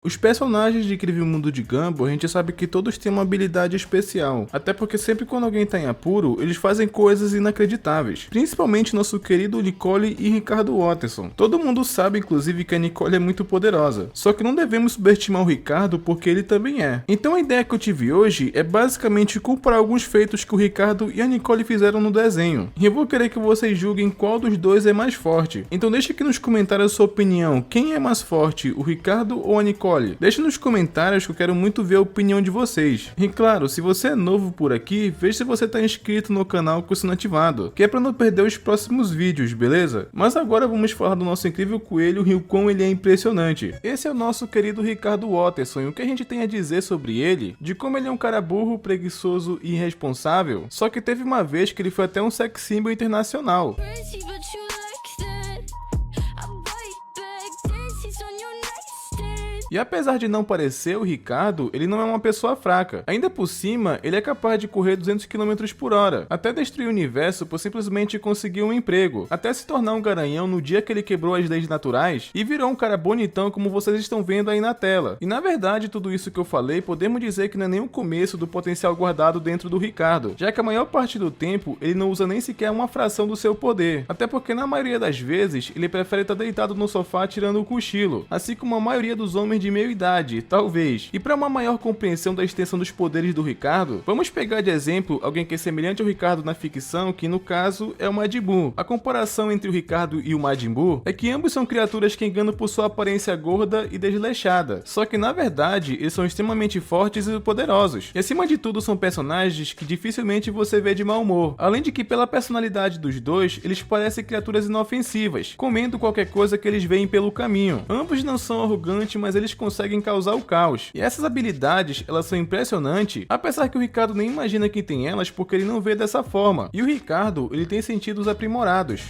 Os personagens de Incrível Mundo de Gumball, a gente sabe que todos têm uma habilidade especial, até porque sempre quando alguém tá em apuro, eles fazem coisas inacreditáveis, principalmente nosso querido Nicole e Ricardo Watterson. Todo mundo sabe inclusive que a Nicole é muito poderosa, só que não devemos subestimar o Ricardo porque ele também é. Então a ideia que eu tive hoje é basicamente comparar alguns feitos que o Ricardo e a Nicole fizeram no desenho, e eu vou querer que vocês julguem qual dos dois é mais forte. Então deixa aqui nos comentários a sua opinião, quem é mais forte, o Ricardo ou a Nicole? Deixa nos comentários que eu quero muito ver a opinião de vocês. E claro, se você é novo por aqui, veja se você está inscrito no canal com o sino ativado, que é para não perder os próximos vídeos, beleza? Mas agora vamos falar do nosso incrível coelho e o quão ele é impressionante. Esse é o nosso querido Ricardo Watterson, e o que a gente tem a dizer sobre ele, de como ele é um cara burro, preguiçoso e irresponsável, só que teve uma vez que ele foi até um sex symbol internacional. E apesar de não parecer o Ricardo, ele não é uma pessoa fraca. Ainda por cima, ele é capaz de correr 200 km por hora, até destruir o universo por simplesmente conseguir um emprego, até se tornar um garanhão no dia que ele quebrou as leis naturais e virou um cara bonitão como vocês estão vendo aí na tela. E na verdade, tudo isso que eu falei, podemos dizer que não é nem o começo do potencial guardado dentro do Ricardo, já que a maior parte do tempo ele não usa nem sequer uma fração do seu poder, até porque na maioria das vezes ele prefere estar deitado no sofá tirando o cochilo, assim como a maioria dos homens de meia idade, talvez. E para uma maior compreensão da extensão dos poderes do Ricardo, vamos pegar de exemplo alguém que é semelhante ao Ricardo na ficção, que no caso é o Majin Buu. A comparação entre o Ricardo e o Majin Buu é que ambos são criaturas que enganam por sua aparência gorda e desleixada, só que na verdade eles são extremamente fortes e poderosos, e acima de tudo são personagens que dificilmente você vê de mau humor, além de que pela personalidade dos dois, eles parecem criaturas inofensivas, comendo qualquer coisa que eles veem pelo caminho. Ambos não são arrogantes, mas eles conseguem causar o caos. E essas habilidades, elas são impressionantes, apesar que o Ricardo nem imagina que tem elas porque ele não vê dessa forma. E o Ricardo, ele tem sentidos aprimorados.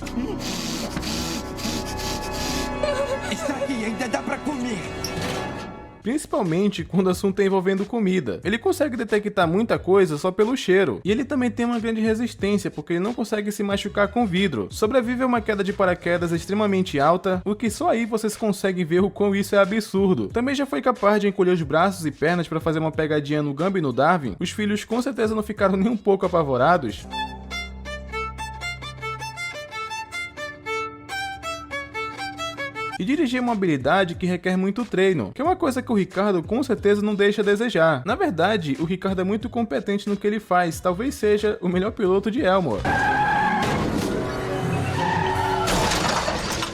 Isso aqui ainda dá pra comer. Principalmente quando o assunto é envolvendo comida. Ele consegue detectar muita coisa só pelo cheiro. E ele também tem uma grande resistência, porque ele não consegue se machucar com vidro. Sobrevive a uma queda de paraquedas extremamente alta, o que só aí vocês conseguem ver o quão isso é absurdo. Também já foi capaz de encolher os braços e pernas para fazer uma pegadinha no Gumby e no Darwin. Os filhos com certeza não ficaram nem um pouco apavorados. E dirigir é uma habilidade que requer muito treino, que é uma coisa que o Ricardo com certeza não deixa a desejar. Na verdade, o Ricardo é muito competente no que ele faz, talvez seja o melhor piloto de Elmore.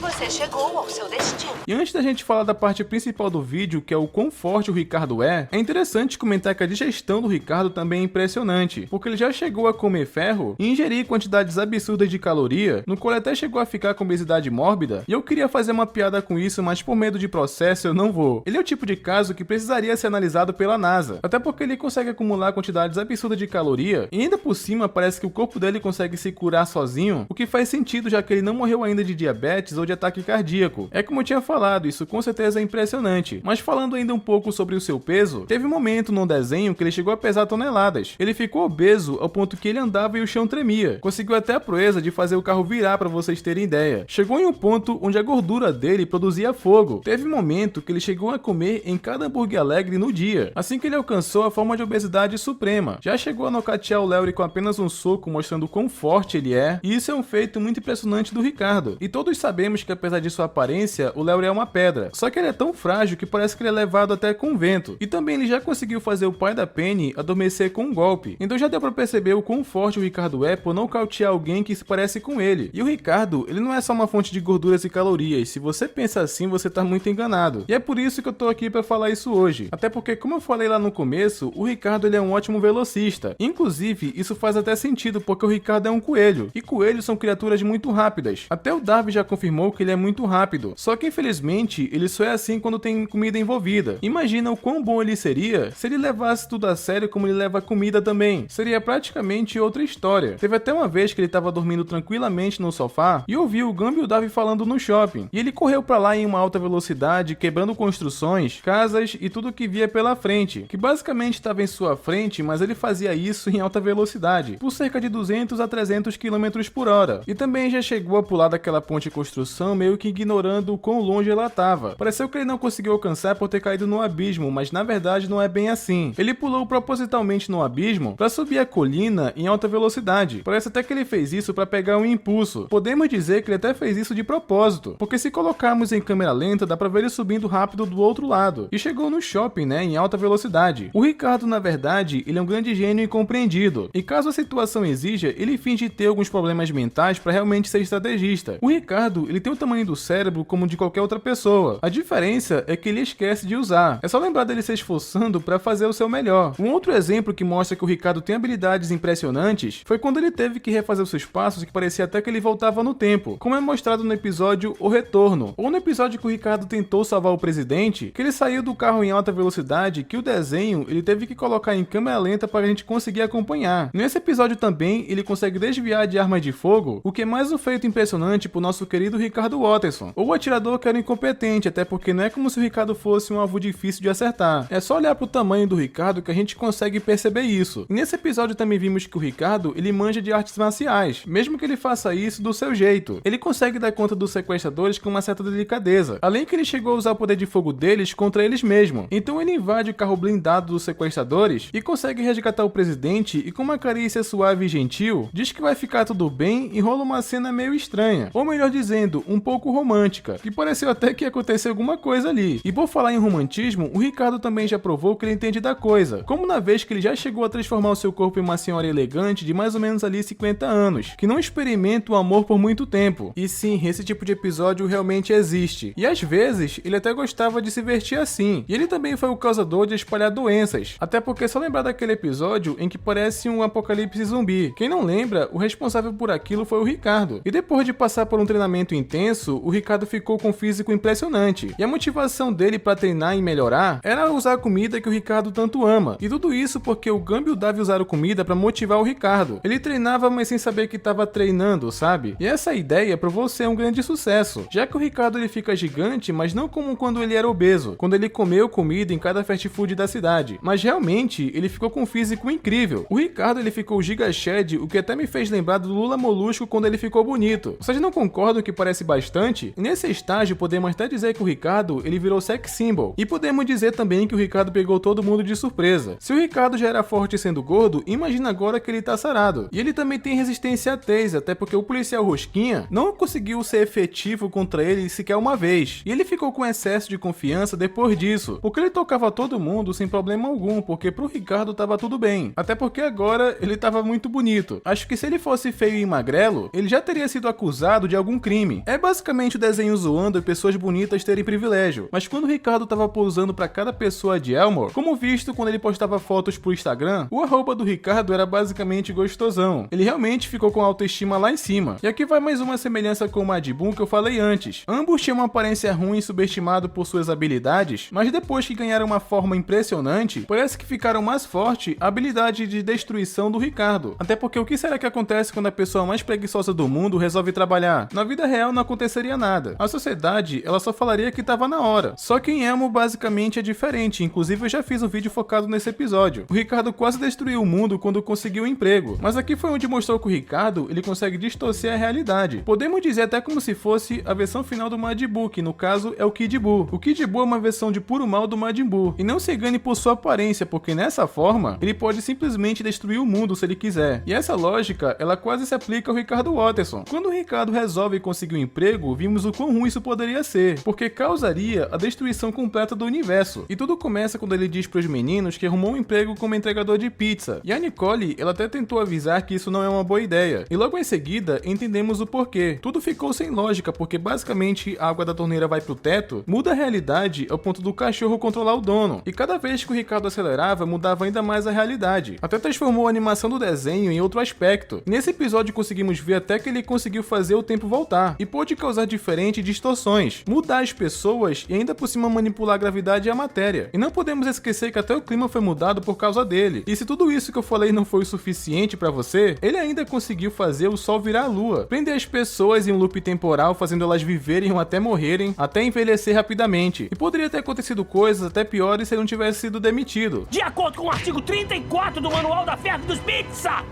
Você chegou ao seu destino. E antes da gente falar da parte principal do vídeo, que é o quão forte o Ricardo é interessante comentar que a digestão do Ricardo também é impressionante, porque ele já chegou a comer ferro e ingerir quantidades absurdas de caloria, no qual ele até chegou a ficar com obesidade mórbida, e eu queria fazer uma piada com isso, mas por medo de processo eu não vou. Ele é o tipo de caso que precisaria ser analisado pela NASA, até porque ele consegue acumular quantidades absurdas de caloria, e ainda por cima parece que o corpo dele consegue se curar sozinho, o que faz sentido já que ele não morreu ainda de diabetes ou de ataque cardíaco. É como eu tinha falado, isso com certeza é impressionante. Mas falando ainda um pouco sobre o seu peso, teve um momento no desenho que ele chegou a pesar toneladas. Ele ficou obeso ao ponto que ele andava e o chão tremia. Conseguiu até a proeza de fazer o carro virar para vocês terem ideia. Chegou em um ponto onde a gordura dele produzia fogo. Teve um momento que ele chegou a comer em cada hambúrguer alegre no dia. Assim que ele alcançou a forma de obesidade suprema. Já chegou a nocautear o Larry com apenas um soco, mostrando quão forte ele é. E isso é um feito muito impressionante do Ricardo. E todos sabemos que apesar de sua aparência, o Larry é uma pedra, só que ele é tão frágil que parece que ele é levado até com vento. E também ele já conseguiu fazer o pai da Penny adormecer com um golpe. Então já deu pra perceber o quão forte o Ricardo é por nocautear alguém que se parece com ele. E o Ricardo, ele não é só uma fonte de gorduras e calorias. Se você pensa assim, você tá muito enganado. E é por isso que eu tô aqui pra falar isso hoje. Até porque, como eu falei lá no começo, o Ricardo ele é um ótimo velocista. Inclusive, isso faz até sentido, porque o Ricardo é um coelho. E coelhos são criaturas muito rápidas. Até o Darwin já confirmou que ele é muito rápido. Só que infelizmente, ele só é assim quando tem comida envolvida. Imagina o quão bom ele seria se ele levasse tudo a sério como ele leva a comida também. Seria praticamente outra história. Teve até uma vez que ele estava dormindo tranquilamente no sofá e ouviu o Gumby e o Darwin falando no shopping. E ele correu para lá em uma alta velocidade, quebrando construções, casas e tudo que via pela frente, que basicamente estava em sua frente, mas ele fazia isso em alta velocidade, por cerca de 200 a 300 km por hora. E também já chegou a pular daquela ponte de construção meio que ignorando o quão longe ela estava. Pareceu que ele não conseguiu alcançar por ter caído no abismo, mas na verdade não é bem assim. Ele pulou propositalmente no abismo para subir a colina em alta velocidade. Parece até que ele fez isso para pegar um impulso. Podemos dizer que ele até fez isso de propósito, porque se colocarmos em câmera lenta dá para ver ele subindo rápido do outro lado. E chegou no shopping, né, em alta velocidade. O Ricardo, na verdade, ele é um grande gênio incompreendido. E caso a situação exija, ele finge ter alguns problemas mentais para realmente ser estrategista. O Ricardo, ele tem o tamanho do cérebro como de qualquer outra pessoa. A diferença é que ele esquece de usar. É só lembrar dele se esforçando para fazer o seu melhor. Um outro exemplo que mostra que o Ricardo tem habilidades impressionantes foi quando ele teve que refazer os seus passos que parecia até que ele voltava no tempo, como é mostrado no episódio O Retorno, ou no episódio que o Ricardo tentou salvar o presidente, que ele saiu do carro em alta velocidade, que o desenho ele teve que colocar em câmera lenta para a gente conseguir acompanhar. Nesse episódio também ele consegue desviar de armas de fogo, o que é mais um feito impressionante pro nosso querido Ricardo Watterson, ou o atirador que era incompetente, até porque não é como se o Ricardo fosse um alvo difícil de acertar. É só olhar pro tamanho do Ricardo que a gente consegue perceber isso. E nesse episódio também vimos que o Ricardo ele manja de artes marciais, mesmo que ele faça isso do seu jeito. Ele consegue dar conta dos sequestradores com uma certa delicadeza, além que ele chegou a usar o poder de fogo deles contra eles mesmos. Então ele invade o carro blindado dos sequestradores e consegue resgatar o presidente e com uma carícia suave e gentil, diz que vai ficar tudo bem e rola uma cena meio estranha, ou melhor dizendo, um pouco romântica, que pareceu até que ia acontecer alguma coisa ali. E por falar em romantismo, o Ricardo também já provou que ele entende da coisa, como na vez que ele já chegou a transformar o seu corpo em uma senhora elegante de mais ou menos ali 50 anos, que não experimenta o amor por muito tempo. E sim, esse tipo de episódio realmente existe. E às vezes, ele até gostava de se vestir assim. E ele também foi o causador de espalhar doenças. Até porque só lembrar daquele episódio em que parece um apocalipse zumbi. Quem não lembra, o responsável por aquilo foi o Ricardo. E depois de passar por um treinamento intenso, o Ricardo ficou com um físico impressionante. E a motivação dele para treinar e melhorar era usar a comida que o Ricardo tanto ama. E tudo isso porque o Gumball dava usar a comida para motivar o Ricardo. Ele treinava, mas sem saber que estava treinando, sabe? E essa ideia provou ser um grande sucesso, já que o Ricardo ele fica gigante, mas não como quando ele era obeso, quando ele comeu comida em cada fast food da cidade, mas realmente ele ficou com um físico incrível. O Ricardo ele ficou giga shed, o que até me fez lembrar do Lula Molusco quando ele ficou bonito. Vocês não concordam que parece bastante? Nesse estágio podemos até dizer que o Ricardo ele virou sex symbol, e podemos dizer também que o Ricardo pegou todo mundo de surpresa. Se o Ricardo já era forte sendo gordo, imagina agora que ele tá sarado. E ele também tem resistência a taser, até porque o policial Rosquinha não conseguiu ser efetivo contra ele sequer uma vez. E ele ficou com excesso de confiança depois disso, porque ele tocava todo mundo sem problema algum, porque pro Ricardo tava tudo bem. Até porque agora ele tava muito bonito. Acho que se ele fosse feio e magrelo, ele já teria sido acusado de algum crime. É basicamente o desenho zoando pessoas bonitas terem privilégio. Mas quando o Ricardo tava pousando pra cada pessoa de Elmore, como visto quando ele postava fotos pro Instagram, o arroba do Ricardo era basicamente gostosão. Ele realmente ficou com a autoestima lá em cima. E aqui vai mais uma semelhança com o Majin Buu que eu falei antes. Ambos tinham uma aparência ruim e subestimado por suas habilidades, mas depois que ganharam uma forma impressionante, parece que ficaram mais forte a habilidade de destruição do Ricardo. Até porque o que será que acontece quando a pessoa mais preguiçosa do mundo resolve trabalhar? Na vida real não aconteceria nada. A sociedade, ela só falaria que tava na hora. Só que em Elmo basicamente é diferente, inclusive eu já fiz um vídeo focado nesse episódio. O Ricardo quase destruiu o mundo quando conseguiu um emprego, mas aqui foi onde mostrou que o Ricardo, ele consegue distorcer a realidade. Podemos dizer até como se fosse a versão final do Majin Buu, que no caso é o Kid Buu. O Kid Buu é uma versão de puro mal do Majin Buu, e não se engane por sua aparência, porque nessa forma, ele pode simplesmente destruir o mundo se ele quiser. E essa lógica, ela quase se aplica ao Ricardo Watterson. Quando o Ricardo resolve conseguir um emprego, vimos o quão ruim isso poderia ser, porque causaria a destruição completa do universo. E tudo começa quando ele diz pros meninos que arrumou um emprego como entregador de pizza. E a Nicole, ela até tentou avisar que isso não é uma boa ideia. E logo em seguida, entendemos o porquê. Tudo ficou sem lógica, porque basicamente a água da torneira vai pro teto, muda a realidade ao ponto do cachorro controlar o dono. E cada vez que o Ricardo acelerava, mudava ainda mais a realidade. Até transformou a animação do desenho em outro aspecto. Nesse episódio conseguimos ver até que ele conseguiu fazer o tempo voltar, e pôde causar diferentes distorções, mudar as pessoas e ainda por cima manipular a gravidade e a matéria. E não podemos esquecer que até o clima foi mudado por causa dele. E se tudo isso que eu falei não foi o suficiente pra você, ele ainda conseguiu fazer o sol virar a lua, prender as pessoas em um loop temporal, fazendo elas viverem ou até morrerem, até envelhecer rapidamente. E poderia ter acontecido coisas até piores se ele não tivesse sido demitido. De acordo com o artigo 34 do Manual da Febre dos Pizza!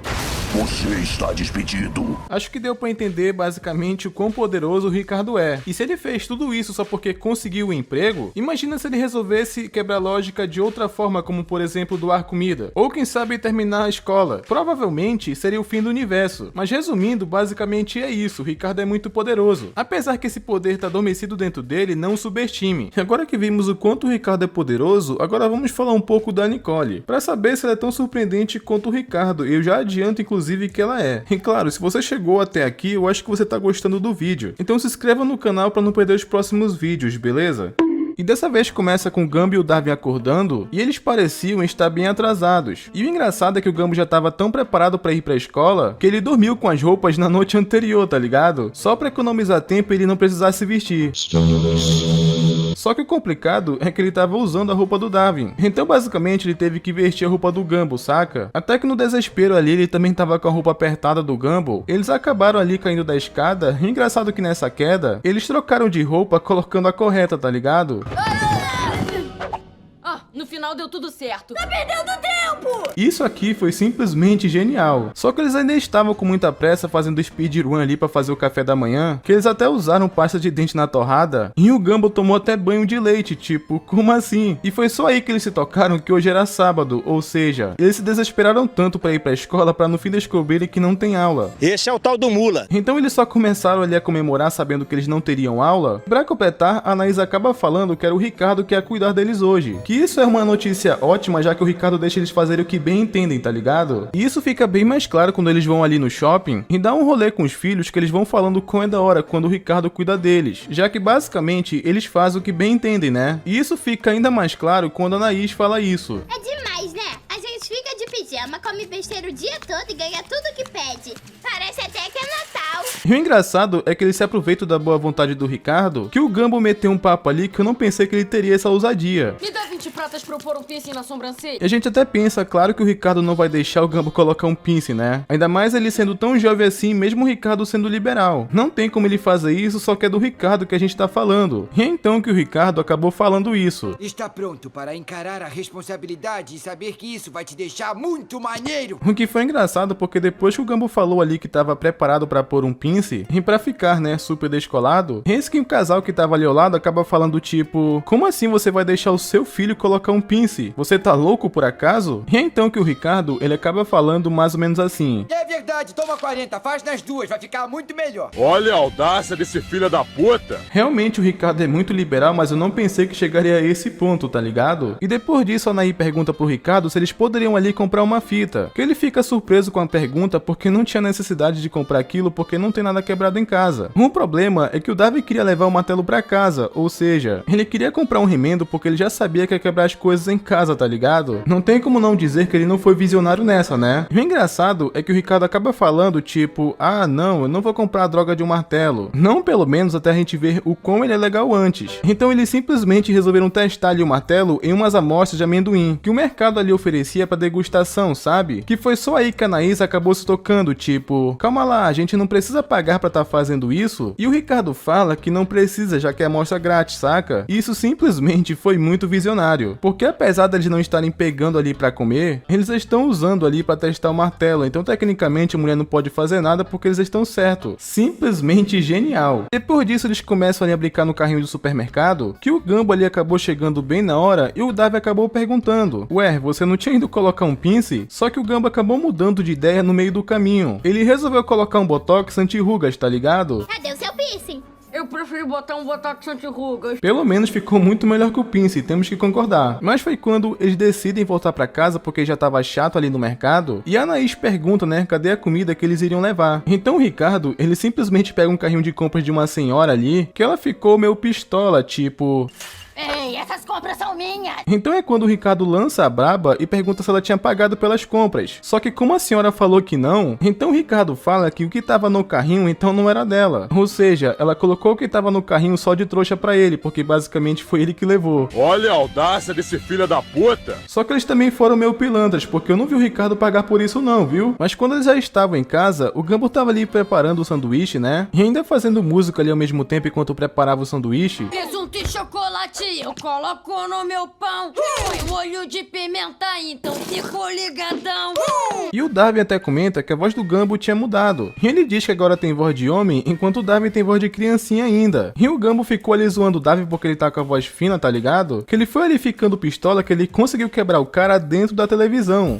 Você está despedido. Acho que deu pra entender basicamente o quão poderoso o Ricardo é. E se ele fez tudo isso só porque conseguiu o emprego, imagina se ele resolvesse quebrar a lógica de outra forma, como por exemplo doar comida, ou quem sabe terminar a escola. Provavelmente seria o fim do universo. Mas resumindo, basicamente é isso, o Ricardo é muito poderoso. Apesar que esse poder tá adormecido dentro dele, não o subestime. E agora que vimos o quanto o Ricardo é poderoso, agora vamos falar um pouco da Nicole, pra saber se ela é tão surpreendente quanto o Ricardo. Eu já adianto inclusive que ela é. E claro, se você chegou até aqui, eu acho que você tá gostando do vídeo. Então se inscreva no canal pra não perder os próximos vídeos, beleza? E dessa vez começa com o Gumbo e o Darwin acordando, e eles pareciam estar bem atrasados. E o engraçado é que o Gumbo já estava tão preparado para ir pra escola, que ele dormiu com as roupas na noite anterior, tá ligado? Só para economizar tempo e ele não precisasse se vestir. Só que o complicado é que ele tava usando a roupa do Darwin. Então basicamente ele teve que vestir a roupa do Gumbo, saca? Até que no desespero ali ele também tava com a roupa apertada do Gumbo. Eles acabaram ali caindo da escada, e engraçado que nessa queda, eles trocaram de roupa colocando a correta, tá ligado? No final deu tudo certo. Tá perdendo tempo! Isso aqui foi simplesmente genial. Só que eles ainda estavam com muita pressa fazendo speedrun ali pra fazer o café da manhã, que eles até usaram pasta de dente na torrada, e o Gumbo tomou até banho de leite, tipo, como assim? E foi só aí que eles se tocaram que hoje era sábado, ou seja, eles se desesperaram tanto pra ir pra escola pra no fim descobrirem que não tem aula. Esse é o tal do Mula. Então eles só começaram ali a comemorar sabendo que eles não teriam aula. Pra completar, a Anaís acaba falando que era o Ricardo que ia cuidar deles hoje. Que isso é uma notícia ótima, já que o Ricardo deixa eles fazerem o que bem entendem, tá ligado? E isso fica bem mais claro quando eles vão ali no shopping e dá um rolê com os filhos, que eles vão falando como é da hora quando o Ricardo cuida deles, já que basicamente eles fazem o que bem entendem, né? E isso fica ainda mais claro quando a Anaís fala isso. É demais, né? A gente fica de pijama, come besteira o dia todo e ganha tudo que pede. Parece até que é Natal. E o engraçado é que eles se aproveitam da boa vontade do Ricardo, que o Gumbo meteu um papo ali que eu não pensei que ele teria essa ousadia. Me dá 20 pratas pra eu pôr um piercing na sobrancelha. E a gente até pensa, claro que o Ricardo não vai deixar o Gumbo colocar um piercing, né? Ainda mais ele sendo tão jovem assim, mesmo o Ricardo sendo liberal. Não tem como ele fazer isso, só que é do Ricardo que a gente tá falando. E é então que o Ricardo acabou falando isso. Está pronto para encarar a responsabilidade e saber que isso vai te deixar muito maneiro. O que foi engraçado porque depois que o Gumbo falou ali que tava preparado pra pôr um pince e pra ficar, né, super descolado, esse que o casal que tava ali ao lado acaba falando tipo, como assim você vai deixar o seu filho colocar um pince? Você tá louco por acaso? E é então que o Ricardo, ele acaba falando mais ou menos assim. É verdade, toma 40, faz nas duas, vai ficar muito melhor. Olha a audácia desse filho da puta. Realmente o Ricardo é muito liberal, mas eu não pensei que chegaria a esse ponto, tá ligado? E depois disso a Anaí pergunta pro Ricardo se eles poderiam ali comprar uma fita, que ele fica surpreso com a pergunta porque não tinha necessidade de comprar aquilo porque não tem nada quebrado em casa. O problema é que o Darwin queria levar o martelo pra casa, ou seja, ele queria comprar um remendo porque ele já sabia que ia quebrar as coisas em casa, tá ligado? Não tem como não dizer que ele não foi visionário nessa, né? E o engraçado é que o Ricardo acaba falando tipo, ah não, eu não vou comprar a droga de um martelo. Não pelo menos até a gente ver o quão ele é legal antes. Então eles simplesmente resolveram testar ali o martelo em umas amostras de amendoim, que o mercado ali oferecia pra degustação, sabe? Que foi só aí que a Anaís acabou se tocando, tipo, calma lá, a gente não precisa pagar pra tá fazendo isso? E o Ricardo fala que não precisa, já que é amostra grátis, saca? E isso simplesmente foi muito visionário, porque apesar deles não estarem pegando ali pra comer, eles estão usando ali pra testar o martelo, então tecnicamente a mulher não pode fazer nada porque eles estão certos. Simplesmente genial. Depois disso eles começam ali a brincar no carrinho do supermercado, que o Gumbo ali acabou chegando bem na hora e o Darwin acabou perguntando, ué, você não tinha ido colocar um pince? Só que o Gumbo acabou mudando de ideia no meio do caminho. Ele resolveu colocar um botox anti-rugas, tá ligado? Cadê o seu piercing? Eu prefiro botar um botox anti-rugas. Pelo menos ficou muito melhor que o pince, temos que concordar. Mas foi quando eles decidem voltar pra casa porque já tava chato ali no mercado, e a Anaís pergunta, né, cadê a comida que eles iriam levar. Então o Ricardo, ele simplesmente pega um carrinho de compras de uma senhora ali, que ela ficou meio pistola, tipo... Ei, essas compras são minhas! Então é quando o Ricardo lança a braba e pergunta se ela tinha pagado pelas compras. Só que como a senhora falou que não, então o Ricardo fala que o que tava no carrinho então não era dela. Ou seja, ela colocou o que tava no carrinho só de trouxa pra ele, porque basicamente foi ele que levou. Olha a audácia desse filho da puta. Só que eles também foram meio pilantras, porque eu não vi o Ricardo pagar por isso não, viu? Mas quando eles já estavam em casa, o Gumbo tava ali preparando o sanduíche, né? E ainda fazendo música ali ao mesmo tempo enquanto preparava o sanduíche. Presunto e chocolate eu coloco no meu pão. Põe molho de pimenta, então ficou ligadão. E o Darwin até comenta que a voz do Gumbo tinha mudado. E ele diz que agora tem voz de homem, enquanto o Darwin tem voz de criancinha ainda. E o Gumbo ficou ali zoando o Darwin porque ele tá com a voz fina, tá ligado? Que ele foi ali ficando pistola que ele conseguiu quebrar o cara dentro da televisão.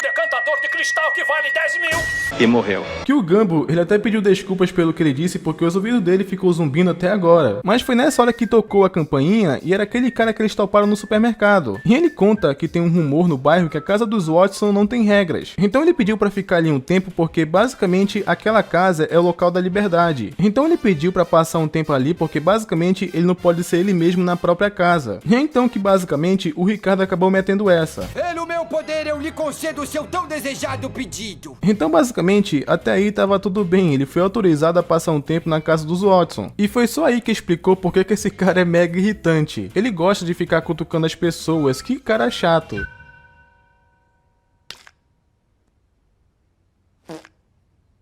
Decantador de cristal que vale 10 mil. E morreu. Que o Gumbo, ele até pediu desculpas pelo que ele disse porque os ouvidos dele ficou zumbindo até agora. Mas foi nessa hora que tocou a campainha e era aquele cara que eles toparam no supermercado. E ele conta que tem um rumor no bairro que a casa dos Watson não tem regras. Então ele pediu pra ficar ali um tempo porque basicamente aquela casa é o local da liberdade. Então ele pediu pra passar um tempo ali porque basicamente ele não pode ser ele mesmo na própria casa. E é então que basicamente o Ricardo acabou metendo essa. Pelo meu poder eu lhe concedo o seu tão desejado pedido. Então basicamente até aí tava tudo bem, ele foi autorizado a passar um tempo na casa dos Watson. E foi só aí que explicou por que esse cara é mega irritante. Ele gosta de ficar cutucando as pessoas, que cara chato.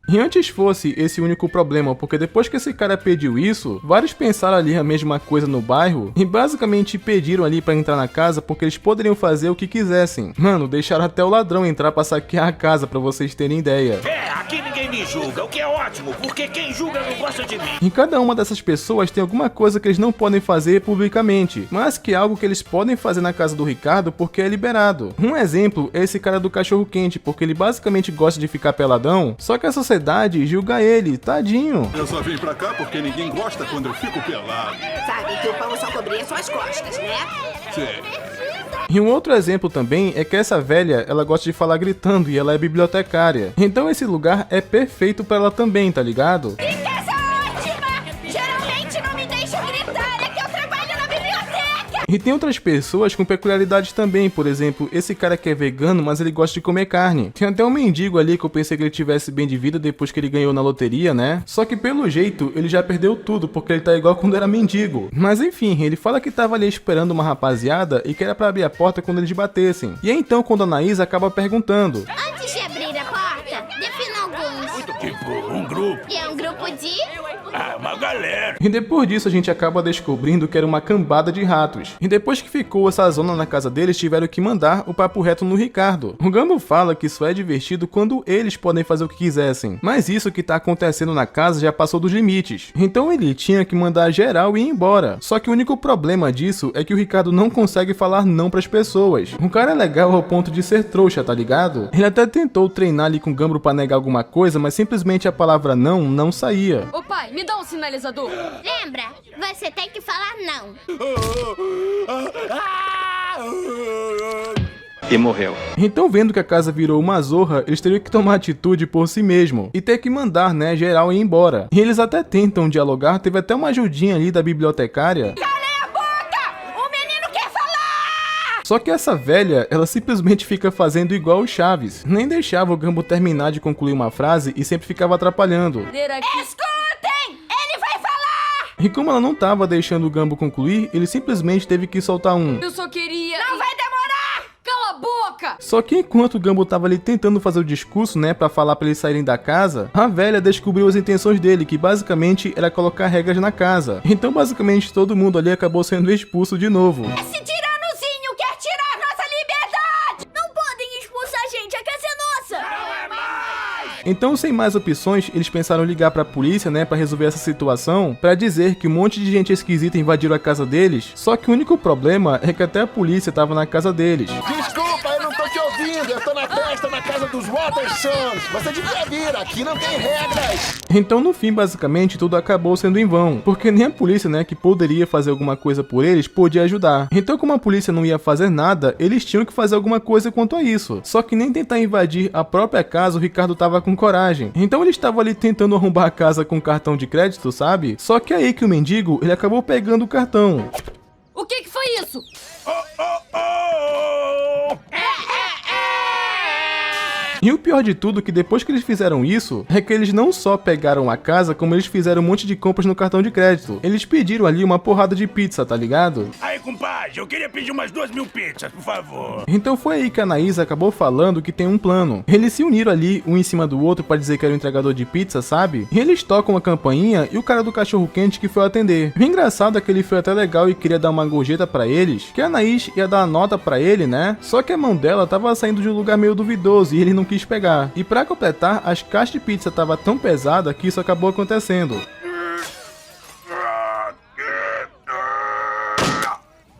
E antes fosse esse o único problema, porque depois que esse cara pediu isso, vários pensaram ali a mesma coisa no bairro e basicamente pediram ali pra entrar na casa porque eles poderiam fazer o que quisessem. Mano, deixaram até o ladrão entrar pra saquear a casa, pra vocês terem ideia. Aqui ninguém me julga, o que é ótimo, porque quem julga não gosta de mim. E cada uma dessas pessoas tem alguma coisa que eles não podem fazer publicamente, mas que é algo que eles podem fazer na casa do Ricardo porque é liberado. Um exemplo é esse cara do cachorro quente, porque ele basicamente gosta de ficar peladão, só que a sociedade julga ele, tadinho. Eu só vim pra cá porque ninguém gosta quando eu fico pelado. Sabe que o pão só cobria suas costas, né? Sim. E um outro exemplo também é que essa velha, ela gosta de falar gritando e ela é bibliotecária. Então esse lugar é perfeito pra ela também, tá ligado? E tem outras pessoas com peculiaridades também, por exemplo, esse cara que é vegano, mas ele gosta de comer carne. Tem até um mendigo ali que eu pensei que ele tivesse bem de vida depois que ele ganhou na loteria, né? Só que pelo jeito, ele já perdeu tudo, porque ele tá igual quando era mendigo. Mas enfim, ele fala que tava ali esperando uma rapaziada e que era pra abrir a porta quando eles batessem. E é então quando a Anaís acaba perguntando: Antes de abrir a porta, defina alguns. Tipo, um grupo. E é um grupo de... Uma galera. E depois disso a gente acaba descobrindo que era uma cambada de ratos. E depois que ficou essa zona na casa deles, tiveram que mandar o papo reto no Ricardo. O Gumbo fala que isso é divertido quando eles podem fazer o que quisessem. Mas isso que tá acontecendo na casa já passou dos limites. Então ele tinha que mandar geral e ir embora. Só que o único problema disso é que o Ricardo não consegue falar não pras pessoas. O cara é legal ao ponto de ser trouxa, tá ligado? Ele até tentou treinar ali com o Gumbo pra negar alguma coisa, mas simplesmente a palavra não saía. Ô pai, me dá um sinalizador. Lembra? Você tem que falar não. E morreu. Então, vendo que a casa virou uma zorra, eles teriam que tomar atitude por si mesmo e ter que mandar, né, geral ir embora. E eles até tentam dialogar, teve até uma ajudinha ali da bibliotecária. Só que essa velha, ela simplesmente fica fazendo igual o Chaves. Nem deixava o Gumbo terminar de concluir uma frase e sempre ficava atrapalhando. Escutem! Ele vai falar! E como ela não tava deixando o Gumbo concluir, ele simplesmente teve que soltar um. Eu só queria... Não vai demorar! Cala a boca! Só que enquanto o Gumbo tava ali tentando fazer o discurso, né, pra falar pra eles saírem da casa, a velha descobriu as intenções dele, que basicamente era colocar regras na casa. Então basicamente todo mundo ali acabou sendo expulso de novo. Esse tiranozinho quer tirar nossa liberdade! Não podem expulsar a gente, a casa é nossa! Então, sem mais opções, eles pensaram em ligar pra polícia, né, pra resolver essa situação, pra dizer que um monte de gente esquisita invadiram a casa deles, só que o único problema é que até a polícia tava na casa deles. Desculpa, eu não tô te ouvindo, eu tô na festa na casa dos Watersons. Você devia vir, aqui não tem regras. Então, no fim, basicamente, tudo acabou sendo em vão, porque nem a polícia, né, que poderia fazer alguma coisa por eles, podia ajudar. Então, como a polícia não ia fazer nada, eles tinham que fazer alguma coisa quanto a isso. Só que nem tentar invadir a própria casa, o Ricardo tava com coragem. Então, ele estava ali tentando arrombar a casa com cartão de crédito, sabe? Só que aí que o mendigo, ele acabou pegando o cartão. O que foi isso? E o pior de tudo que depois que eles fizeram isso, é que eles não só pegaram a casa, como eles fizeram um monte de compras no cartão de crédito. Eles pediram ali uma porrada de pizza, tá ligado? Aí, compadre, eu queria pedir umas 2.000 pizzas, por favor. Então foi aí que a Anaísa acabou falando que tem um plano. Eles se uniram ali, um em cima do outro, pra dizer que era o entregador de pizza, sabe? E eles tocam a campainha e o cara do cachorro quente que foi atender. O engraçado é que ele foi até legal e queria dar uma gorjeta pra eles, que a Anaís ia dar a nota pra ele, né? Só que a mão dela tava saindo de um lugar meio duvidoso e ele não quis pegar. E pra completar, as caixas de pizza tava tão pesada que isso acabou acontecendo.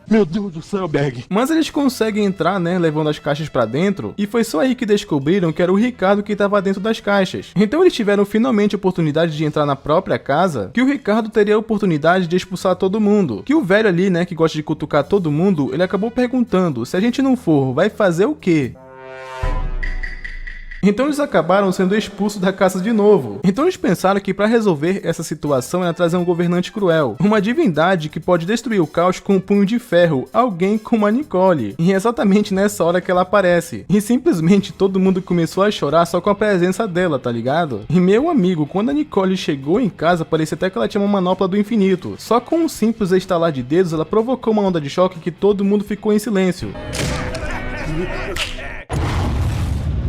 Meu Deus do céu, Berg. Mas eles conseguem entrar, né, levando as caixas pra dentro, e foi só aí que descobriram que era o Ricardo que tava dentro das caixas. Então eles tiveram finalmente a oportunidade de entrar na própria casa, que o Ricardo teria a oportunidade de expulsar todo mundo. Que o velho ali, né, que gosta de cutucar todo mundo, ele acabou perguntando, se a gente não for, vai fazer o quê? Então eles acabaram sendo expulsos da casa de novo. Então eles pensaram que para resolver essa situação era trazer um governante cruel, uma divindade que pode destruir o caos com um punho de ferro, alguém como a Nicole. E é exatamente nessa hora que ela aparece. E simplesmente todo mundo começou a chorar só com a presença dela, tá ligado? E meu amigo, quando a Nicole chegou em casa, parecia até que ela tinha uma manopla do infinito. Só com um simples estalar de dedos, ela provocou uma onda de choque que todo mundo ficou em silêncio.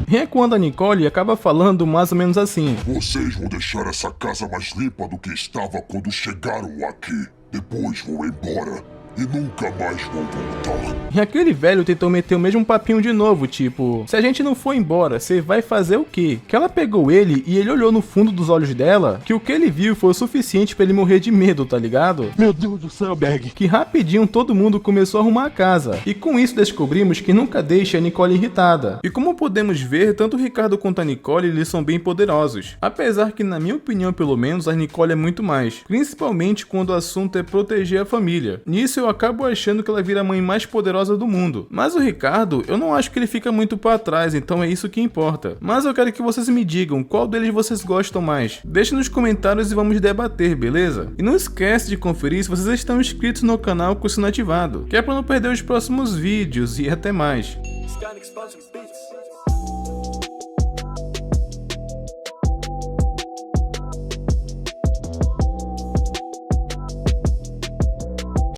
E é quando a Nicole acaba falando mais ou menos assim: Vocês vão deixar essa casa mais limpa do que estava quando chegaram aqui. Depois vão embora e nunca mais vão voltar. E aquele velho tentou meter o mesmo papinho de novo, tipo, se a gente não for embora, você vai fazer o quê? Que ela pegou ele e ele olhou no fundo dos olhos dela, que o que ele viu foi o suficiente pra ele morrer de medo, tá ligado? Meu Deus do céu, Berg. Que rapidinho todo mundo começou a arrumar a casa. E com isso descobrimos que nunca deixa a Nicole irritada. E como podemos ver, tanto o Ricardo quanto a Nicole, eles são bem poderosos. Apesar que, na minha opinião pelo menos, a Nicole é muito mais. Principalmente quando o assunto é proteger a família. Nisso eu acabo achando que ela vira a mãe mais poderosa do mundo. Mas o Ricardo, eu não acho que ele fica muito pra trás, então é isso que importa. Mas eu quero que vocês me digam qual deles vocês gostam mais. Deixe nos comentários e vamos debater, beleza? E não esquece de conferir se vocês estão inscritos no canal com o sino ativado, que é pra não perder os próximos vídeos, e até mais.